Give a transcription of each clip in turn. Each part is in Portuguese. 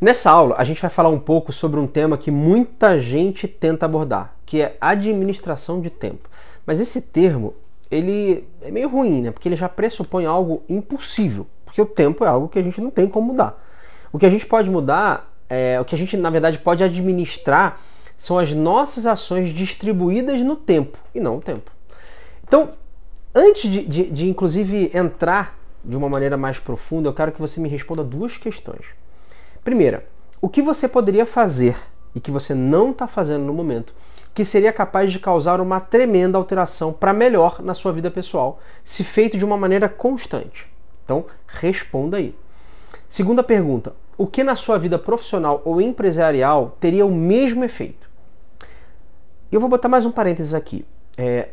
Nessa aula, a gente vai falar um pouco sobre um tema que muita gente tenta abordar, que é administração de tempo. Mas esse termo, ele é meio ruim, né? Porque ele já pressupõe algo impossível, porque o tempo é algo que a gente não tem como mudar. O que a gente pode mudar, o que a gente, na verdade, pode administrar são as nossas ações distribuídas no tempo, e não o tempo. Então, antes de inclusive, entrar de uma maneira mais profunda, eu quero que você me responda duas questões. Primeira, o que você poderia fazer e que você não está fazendo no momento, que seria capaz de causar uma tremenda alteração para melhor na sua vida pessoal, se feito de uma maneira constante? Então, responda aí. Segunda pergunta, o que na sua vida profissional ou empresarial teria o mesmo efeito? Eu vou botar mais um parênteses aqui.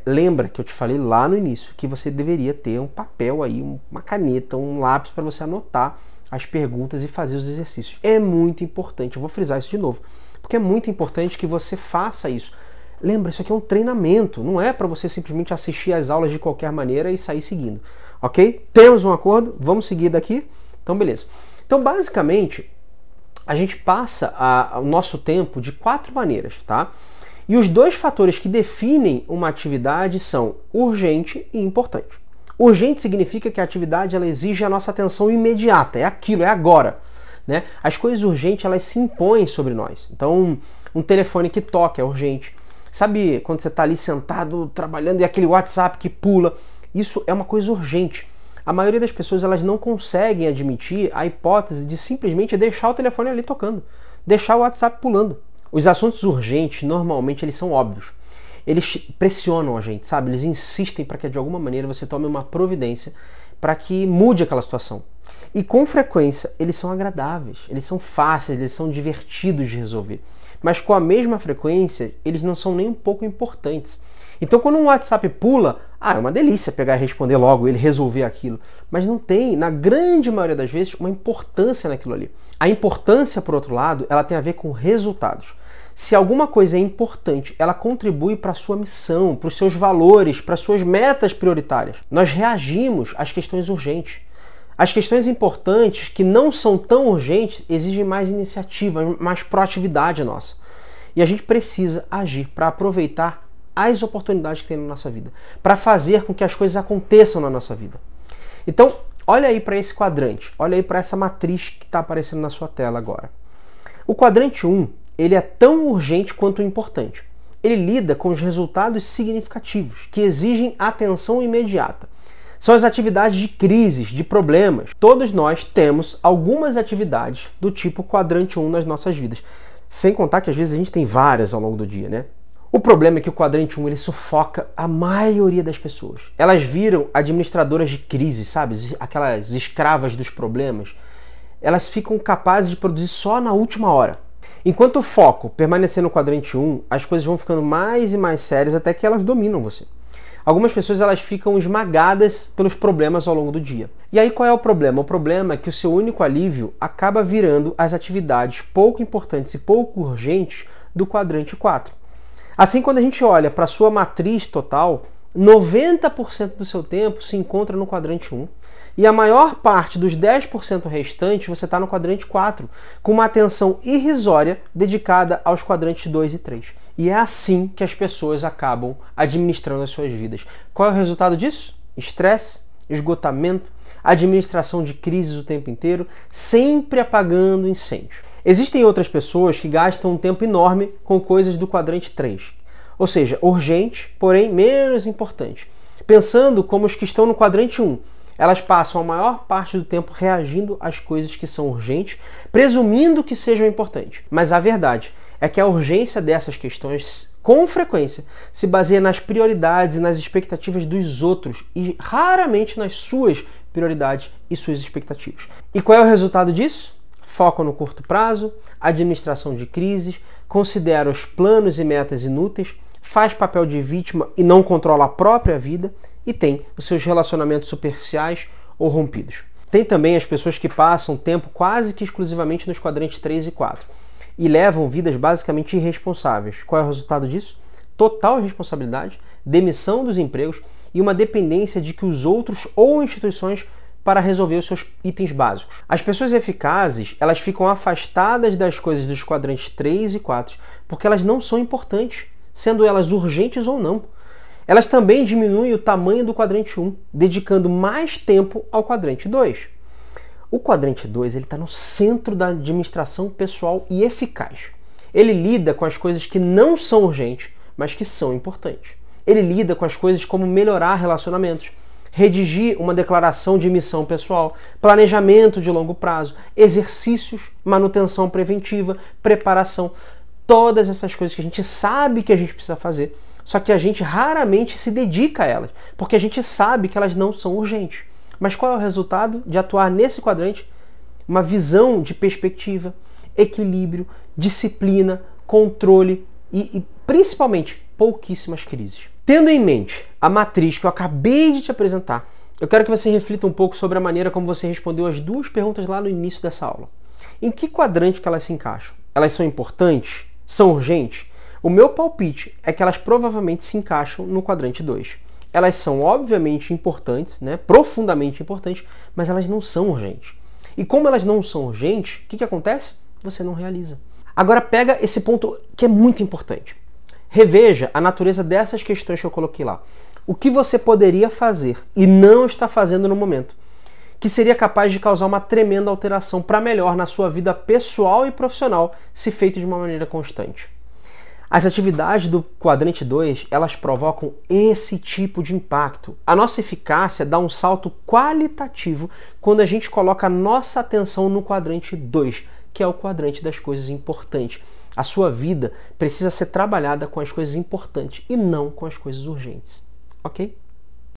Lembra que eu te falei lá no início que você deveria ter um papel aí, uma caneta, um lápis para você anotar as perguntas e fazer os exercícios. É muito importante, eu vou frisar isso de novo, porque é muito importante que você faça isso. Lembra, isso aqui é um treinamento, não é para você simplesmente assistir às aulas de qualquer maneira e sair seguindo, ok? Temos um acordo? Vamos seguir daqui? Então, beleza. Então, basicamente, a gente passa o nosso tempo de 4 maneiras, tá? E os 2 fatores que definem uma atividade são urgente e importante. Urgente significa que a atividade ela exige a nossa atenção imediata, é aquilo, é agora. Né? As coisas urgentes elas se impõem sobre nós. Então, um telefone que toca é urgente. Sabe quando você está ali sentado trabalhando e aquele WhatsApp que pula? Isso é uma coisa urgente. A maioria das pessoas elas não conseguem admitir a hipótese de simplesmente deixar o telefone ali tocando, deixar o WhatsApp pulando. Os assuntos urgentes, normalmente, eles são óbvios. Eles pressionam a gente, sabe? Eles insistem para que, de alguma maneira, você tome uma providência para que mude aquela situação. E, com frequência, eles são agradáveis, eles são fáceis, eles são divertidos de resolver. Mas, com a mesma frequência, eles não são nem um pouco importantes. Então, quando um WhatsApp pula, é uma delícia pegar e responder logo, ele resolver aquilo. Mas não tem, na grande maioria das vezes, uma importância naquilo ali. A importância, por outro lado, ela tem a ver com resultados. Se alguma coisa é importante, ela contribui para a sua missão, para os seus valores, para as suas metas prioritárias. Nós reagimos às questões urgentes. As questões importantes, que não são tão urgentes, exigem mais iniciativa, mais proatividade nossa. E a gente precisa agir para aproveitar as oportunidades que tem na nossa vida, para fazer com que as coisas aconteçam na nossa vida. Então, olha aí para esse quadrante, olha aí para essa matriz que está aparecendo na sua tela agora. O quadrante 1, ele é tão urgente quanto importante. Ele lida com os resultados significativos, que exigem atenção imediata. São as atividades de crises, de problemas. Todos nós temos algumas atividades do tipo quadrante 1 nas nossas vidas. Sem contar que às vezes a gente tem várias ao longo do dia, né? O problema é que o quadrante 1 ele sufoca a maioria das pessoas. Elas viram administradoras de crise, sabe? Aquelas escravas dos problemas. Elas ficam capazes de produzir só na última hora. Enquanto o foco permanecer no quadrante 1, as coisas vão ficando mais e mais sérias até que elas dominam você. Algumas pessoas elas ficam esmagadas pelos problemas ao longo do dia. E aí qual é o problema? O problema é que o seu único alívio acaba virando as atividades pouco importantes e pouco urgentes do quadrante 4. Assim, quando a gente olha para a sua matriz total, 90% do seu tempo se encontra no quadrante 1 e a maior parte dos 10% restantes você está no quadrante 4, com uma atenção irrisória dedicada aos quadrantes 2 e 3. E é assim que as pessoas acabam administrando as suas vidas. Qual é o resultado disso? Estresse, esgotamento, administração de crises o tempo inteiro, sempre apagando incêndios. Existem outras pessoas que gastam um tempo enorme com coisas do quadrante 3, ou seja, urgente, porém menos importante. Pensando como os que estão no quadrante 1, elas passam a maior parte do tempo reagindo às coisas que são urgentes, presumindo que sejam importantes. Mas a verdade é que a urgência dessas questões, com frequência, se baseia nas prioridades e nas expectativas dos outros e raramente nas suas prioridades e suas expectativas. E qual é o resultado disso? Foco no curto prazo, administração de crises, considera os planos e metas inúteis, faz papel de vítima e não controla a própria vida e tem os seus relacionamentos superficiais ou rompidos. Tem também as pessoas que passam tempo quase que exclusivamente nos quadrantes 3 e 4 e levam vidas basicamente irresponsáveis. Qual é o resultado disso? Total irresponsabilidade, demissão dos empregos e uma dependência de que os outros ou instituições para resolver os seus itens básicos. As pessoas eficazes, elas ficam afastadas das coisas dos quadrantes 3 e 4, porque elas não são importantes, sendo elas urgentes ou não. Elas também diminuem o tamanho do quadrante 1, dedicando mais tempo ao quadrante 2. O quadrante 2 está no centro da administração pessoal e eficaz. Ele lida com as coisas que não são urgentes, mas que são importantes. Ele lida com as coisas como melhorar relacionamentos, redigir uma declaração de missão pessoal, planejamento de longo prazo, exercícios, manutenção preventiva, preparação, todas essas coisas que a gente sabe que a gente precisa fazer, só que a gente raramente se dedica a elas, porque a gente sabe que elas não são urgentes. Mas qual é o resultado de atuar nesse quadrante? Uma visão de perspectiva, equilíbrio, disciplina, controle e principalmente pouquíssimas crises. Tendo em mente a matriz que eu acabei de te apresentar, eu quero que você reflita um pouco sobre a maneira como você respondeu as duas perguntas lá no início dessa aula. Em que quadrante que elas se encaixam? Elas são importantes? São urgentes? O meu palpite é que elas provavelmente se encaixam no quadrante 2. Elas são obviamente importantes, né? Profundamente importantes, mas elas não são urgentes. E como elas não são urgentes, o que acontece? Você não realiza. Agora pega esse ponto que é muito importante. Reveja a natureza dessas questões que eu coloquei lá. O que você poderia fazer e não está fazendo no momento, que seria capaz de causar uma tremenda alteração para melhor na sua vida pessoal e profissional, se feito de uma maneira constante. As atividades do quadrante 2, elas provocam esse tipo de impacto. A nossa eficácia dá um salto qualitativo quando a gente coloca a nossa atenção no quadrante 2, que é o quadrante das coisas importantes. A sua vida precisa ser trabalhada com as coisas importantes e não com as coisas urgentes. Ok?